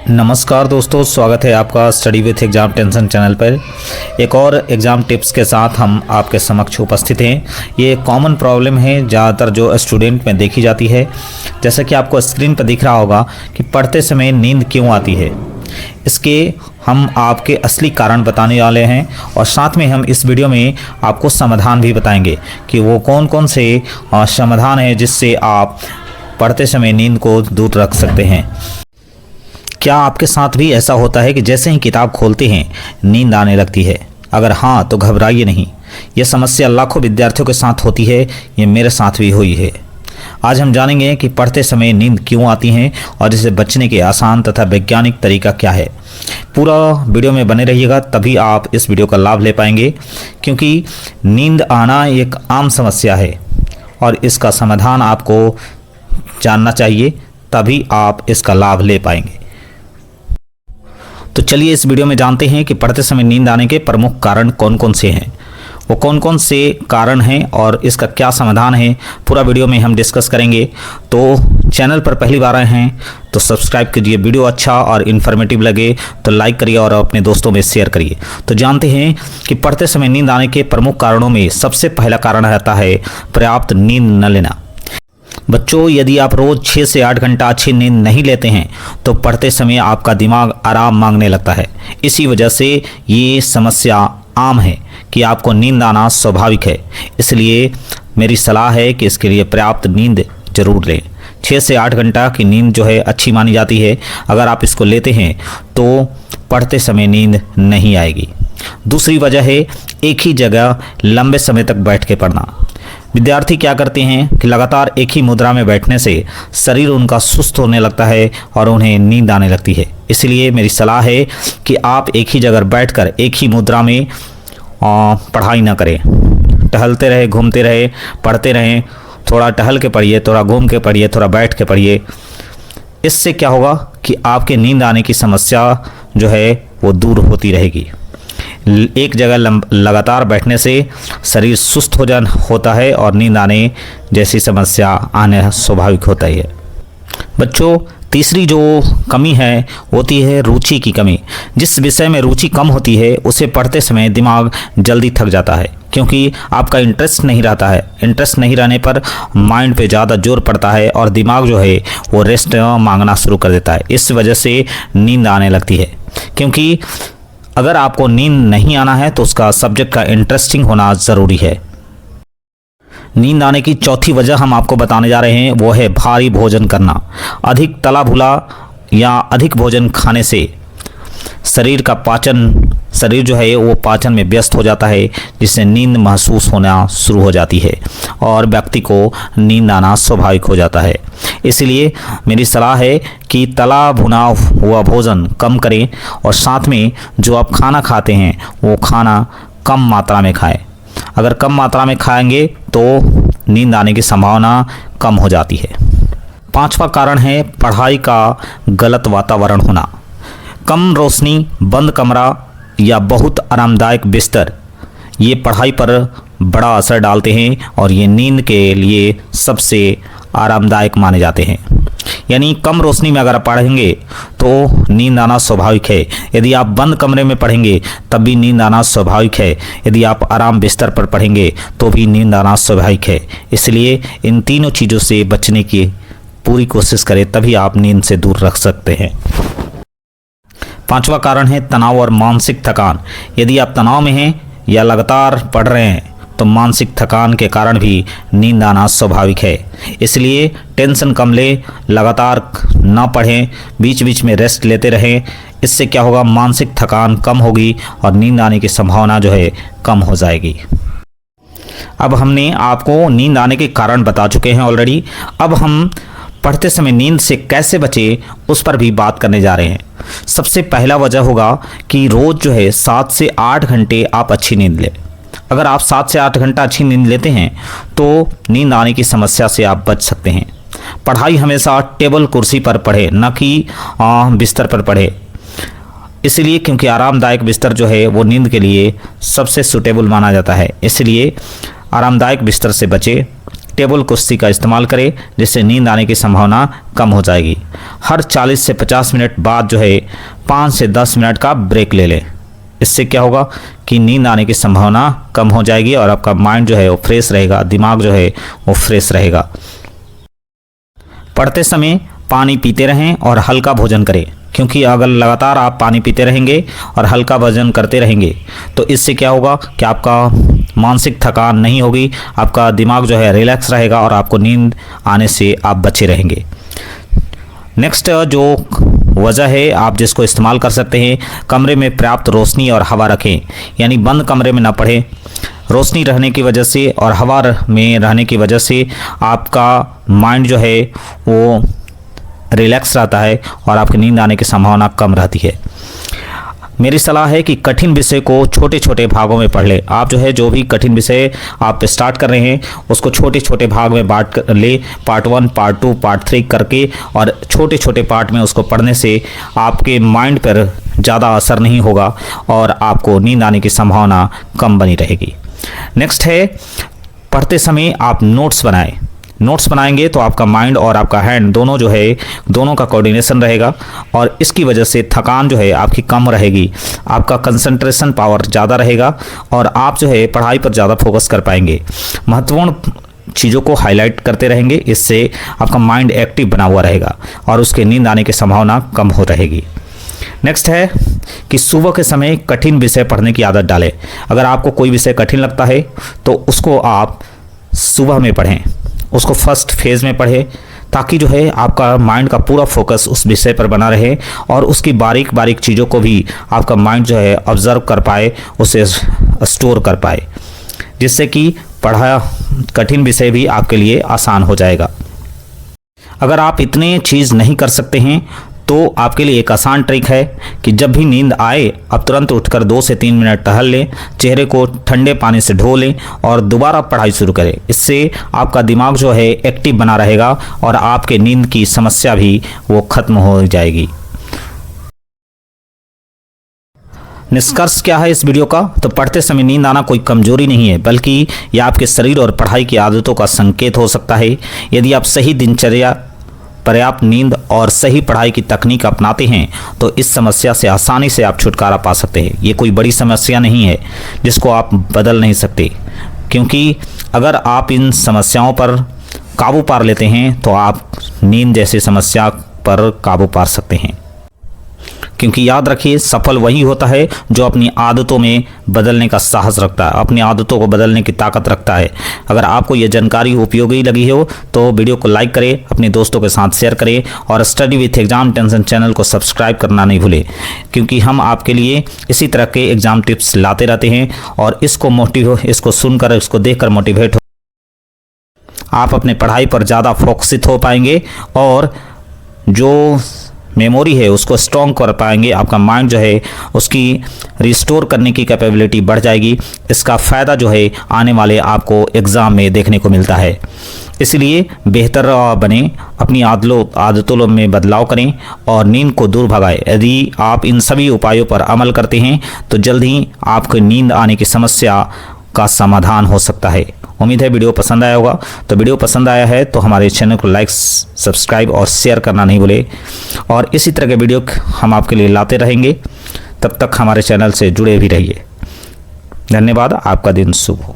नमस्कार दोस्तों, स्वागत है आपका study with exam tension channel पर। एक और एग्ज़ाम टिप्स के साथ हम आपके समक्ष उपस्थित हैं। ये कॉमन प्रॉब्लम है ज़्यादातर जो स्टूडेंट में देखी जाती है। जैसा कि आपको स्क्रीन पर दिख रहा होगा कि पढ़ते समय नींद क्यों आती है, इसके हम आपके असली कारण बताने वाले हैं और साथ में हम इस वीडियो में आपको समाधान भी बताएंगे कि वो कौन कौन से समाधान हैं जिससे आप पढ़ते समय नींद को दूर रख सकते हैं। क्या आपके साथ भी ऐसा होता है कि जैसे ही किताब खोलते हैं नींद आने लगती है? अगर हाँ तो घबराइए नहीं, यह समस्या लाखों विद्यार्थियों के साथ होती है। ये मेरे साथ भी हुई है। आज हम जानेंगे कि पढ़ते समय नींद क्यों आती है और इससे बचने के आसान तथा वैज्ञानिक तरीका क्या है। पूरा वीडियो में बने रहिएगा, तभी आप इस वीडियो का लाभ ले पाएंगे, क्योंकि नींद आना एक आम समस्या है और इसका समाधान आपको जानना चाहिए, तभी आप इसका लाभ ले पाएंगे। तो चलिए इस वीडियो में जानते हैं कि पढ़ते समय नींद आने के प्रमुख कारण कौन कौन से हैं, वो कौन कौन से कारण हैं और इसका क्या समाधान है। पूरा वीडियो में हम डिस्कस करेंगे। तो चैनल पर पहली बार आए हैं तो सब्सक्राइब कीजिए, वीडियो अच्छा और इन्फॉर्मेटिव लगे तो लाइक करिए और अपने दोस्तों में शेयर करिए। तो जानते हैं कि पढ़ते समय नींद आने के प्रमुख कारणों में सबसे पहला कारण रहता है पर्याप्त नींद न लेना। बच्चों, यदि आप रोज़ 6 से 8 घंटा अच्छी नींद नहीं लेते हैं तो पढ़ते समय आपका दिमाग आराम मांगने लगता है। इसी वजह से ये समस्या आम है कि आपको नींद आना स्वाभाविक है। इसलिए मेरी सलाह है कि इसके लिए पर्याप्त नींद जरूर लें। 6 से 8 घंटा की नींद जो है अच्छी मानी जाती है। अगर आप इसको लेते हैं तो पढ़ते समय नींद नहीं आएगी। दूसरी वजह है एक ही जगह लंबे समय तक बैठ के पढ़ना। विद्यार्थी क्या करते हैं कि लगातार एक ही मुद्रा में बैठने से शरीर उनका सुस्त होने लगता है और उन्हें नींद आने लगती है। इसलिए मेरी सलाह है कि आप एक ही जगह बैठकर एक ही मुद्रा में पढ़ाई ना करें। टहलते रहे, घूमते रहे, पढ़ते रहें। थोड़ा टहल के पढ़िए, थोड़ा घूम के पढ़िए, थोड़ा बैठ के पढ़िए। इससे क्या होगा कि आपके नींद आने की समस्या जो है वो दूर होती रहेगी। एक जगह लगातार बैठने से शरीर सुस्त होता है और नींद आने जैसी समस्या आने स्वाभाविक होता ही है। बच्चों, तीसरी जो कमी है होती है रुचि की कमी। जिस विषय में रुचि कम होती है उसे पढ़ते समय दिमाग जल्दी थक जाता है, क्योंकि आपका इंटरेस्ट नहीं रहता है। इंटरेस्ट नहीं रहने पर माइंड पे ज़्यादा जोर पड़ता है और दिमाग जो है वो रेस्ट मांगना शुरू कर देता है। इस वजह से नींद आने लगती है। क्योंकि अगर आपको नींद नहीं आना है तो उसका सब्जेक्ट का इंटरेस्टिंग होना ज़रूरी है। नींद आने की चौथी वजह हम आपको बताने जा रहे हैं, वो है भारी भोजन करना। अधिक तला भुला या अधिक भोजन खाने से शरीर जो है वो पाचन में व्यस्त हो जाता है, जिससे नींद महसूस होना शुरू हो जाती है और व्यक्ति को नींद आना स्वाभाविक हो जाता है। इसलिए मेरी सलाह है कि तला भुना हुआ भोजन कम करें और साथ में जो आप खाना खाते हैं वो खाना कम मात्रा में खाएं। अगर कम मात्रा में खाएंगे तो नींद आने की संभावना कम हो जाती है। पांचवा कारण है पढ़ाई का गलत वातावरण होना। कम रोशनी, बंद कमरा या बहुत आरामदायक बिस्तर ये पढ़ाई पर बड़ा असर डालते हैं और ये नींद के लिए सबसे आरामदायक माने जाते हैं। यानी कम रोशनी में अगर आप पढ़ेंगे तो नींद आना स्वाभाविक है। यदि आप बंद कमरे में पढ़ेंगे तब भी नींद आना स्वाभाविक है। यदि आप आराम बिस्तर पर पढ़ेंगे तो भी नींद आना स्वाभाविक है। इसलिए इन तीनों चीज़ों से बचने की पूरी कोशिश करें, तभी आप नींद से दूर रख सकते हैं। पांचवा कारण है तनाव और मानसिक थकान। यदि आप तनाव में हैं या लगातार पढ़ रहे हैं तो मानसिक थकान के कारण भी नींद आना स्वाभाविक है। इसलिए टेंशन कम लें, लगातार ना पढ़ें, बीच बीच में रेस्ट लेते रहें। इससे क्या होगा, मानसिक थकान कम होगी और नींद आने की संभावना जो है कम हो जाएगी। अब हमने आपको नींद आने के कारण बता चुके हैं ऑलरेडी। अब हम पढ़ते समय नींद से कैसे बचे उस पर भी बात करने जा रहे हैं। सबसे पहला वजह होगा कि रोज़ जो है 7 से 8 घंटे आप अच्छी नींद लें। अगर आप 7 से 8 घंटा अच्छी नींद लेते हैं तो नींद आने की समस्या से आप बच सकते हैं। पढ़ाई हमेशा टेबल कुर्सी पर पढ़े, न कि बिस्तर पर पढ़े। इसलिए क्योंकि आरामदायक बिस्तर जो है वो नींद के लिए सबसे सूटेबल माना जाता है। इसलिए आरामदायक बिस्तर से बचें। टेबल कुर्सी का इस्तेमाल करें, जिससे नींद आने की संभावना कम हो जाएगी। हर 40 से 50 मिनट बाद जो है 5 से 10 मिनट का ब्रेक ले लें। इससे क्या होगा कि नींद आने की संभावना कम हो जाएगी और आपका माइंड जो है वो फ्रेश रहेगा, दिमाग जो है वो फ्रेश रहेगा। पढ़ते समय पानी पीते रहें और हल्का भोजन करें, क्योंकि अगर लगातार आप पानी पीते रहेंगे और हल्का भोजन करते रहेंगे तो इससे क्या होगा कि आपका मानसिक थकान नहीं होगी, आपका दिमाग जो है रिलैक्स रहेगा और आपको नींद आने से आप बचे रहेंगे। नेक्स्ट जो वजह है आप जिसको इस्तेमाल कर सकते हैं, कमरे में पर्याप्त रोशनी और हवा रखें, यानी बंद कमरे में ना पढ़ें। रोशनी रहने की वजह से और हवा में रहने की वजह से आपका माइंड जो है वो रिलैक्स रहता है और आपकी नींद आने की संभावना कम रहती है। मेरी सलाह है कि कठिन विषय को छोटे छोटे भागों में पढ़ लें। आप जो है जो भी कठिन विषय आप स्टार्ट कर रहे हैं उसको छोटे छोटे भाग में बांट कर ले, पार्ट 1, पार्ट 2, पार्ट 3 करके, और छोटे छोटे पार्ट में उसको पढ़ने से आपके माइंड पर ज़्यादा असर नहीं होगा और आपको नींद आने की संभावना कम बनी रहेगी। नेक्स्ट है, पढ़ते समय आप नोट्स बनाएं। नोट्स बनाएंगे तो आपका माइंड और आपका हैंड दोनों जो है दोनों का कोऑर्डिनेशन रहेगा और इसकी वजह से थकान जो है आपकी कम रहेगी, आपका कंसंट्रेशन पावर ज़्यादा रहेगा और आप जो है पढ़ाई पर ज़्यादा फोकस कर पाएंगे। महत्वपूर्ण चीज़ों को हाईलाइट करते रहेंगे, इससे आपका माइंड एक्टिव बना हुआ रहेगा और उसके नींद आने की संभावना कम हो रहेगी। नेक्स्ट है कि सुबह के समय कठिन विषय पढ़ने की आदत डालें। अगर आपको कोई विषय कठिन लगता है तो उसको आप सुबह में पढ़ें, उसको फर्स्ट फेज़ में पढ़ें, ताकि जो है आपका माइंड का पूरा फोकस उस विषय पर बना रहे और उसकी बारीक बारीक चीज़ों को भी आपका माइंड जो है ऑब्जर्व कर पाए, उसे स्टोर कर पाए, जिससे कि पढ़ा कठिन विषय भी आपके लिए आसान हो जाएगा। अगर आप इतने चीज़ नहीं कर सकते हैं तो आपके लिए एक आसान ट्रिक है कि जब भी नींद आए आप तुरंत उठकर 2 से 3 मिनट टहल लें, चेहरे को ठंडे पानी से धो लें और दोबारा पढ़ाई शुरू करें। इससे आपका दिमाग जो है एक्टिव बना रहेगा और आपके नींद की समस्या भी वो खत्म हो जाएगी। निष्कर्ष क्या है इस वीडियो का? तो पढ़ते समय नींद आना कोई कमजोरी नहीं है, बल्कि यह आपके शरीर और पढ़ाई की आदतों का संकेत हो सकता है। यदि आप सही दिनचर्या, पर्याप्त नींद और सही पढ़ाई की तकनीक अपनाते हैं तो इस समस्या से आसानी से आप छुटकारा पा सकते हैं। ये कोई बड़ी समस्या नहीं है जिसको आप बदल नहीं सकते, क्योंकि अगर आप इन समस्याओं पर काबू पा लेते हैं तो आप नींद जैसी समस्या पर काबू पा सकते हैं। क्योंकि याद रखिए, सफल वही होता है जो अपनी आदतों में बदलने का साहस रखता है, अपनी आदतों को बदलने की ताकत रखता है। अगर आपको ये जानकारी उपयोगी लगी हो तो वीडियो को लाइक करें, अपने दोस्तों के साथ शेयर करें और study with exam tension channel को सब्सक्राइब करना नहीं भूलें, क्योंकि हम आपके लिए इसी तरह के एग्जाम टिप्स लाते रहते हैं और इसको सुनकर, इसको देखकर मोटिवेट हो आप अपने पढ़ाई पर ज़्यादा फोकसित हो पाएंगे और जो मेमोरी है उसको स्ट्रॉन्ग कर पाएंगे। आपका माइंड जो है उसकी रिस्टोर करने की कैपेबिलिटी बढ़ जाएगी। इसका फ़ायदा जो है आने वाले आपको एग्ज़ाम में देखने को मिलता है। इसलिए बेहतर बने, अपनी आदतों में बदलाव करें और नींद को दूर भगाएं। यदि आप इन सभी उपायों पर अमल करते हैं तो जल्द ही आपको नींद आने की समस्या का समाधान हो सकता है। उम्मीद है वीडियो पसंद आया होगा। तो वीडियो पसंद आया है तो हमारे चैनल को लाइक, सब्सक्राइब और शेयर करना नहीं भूलें और इसी तरह के वीडियो हम आपके लिए लाते रहेंगे। तब तक हमारे चैनल से जुड़े भी रहिए। धन्यवाद। आपका दिन शुभ हो।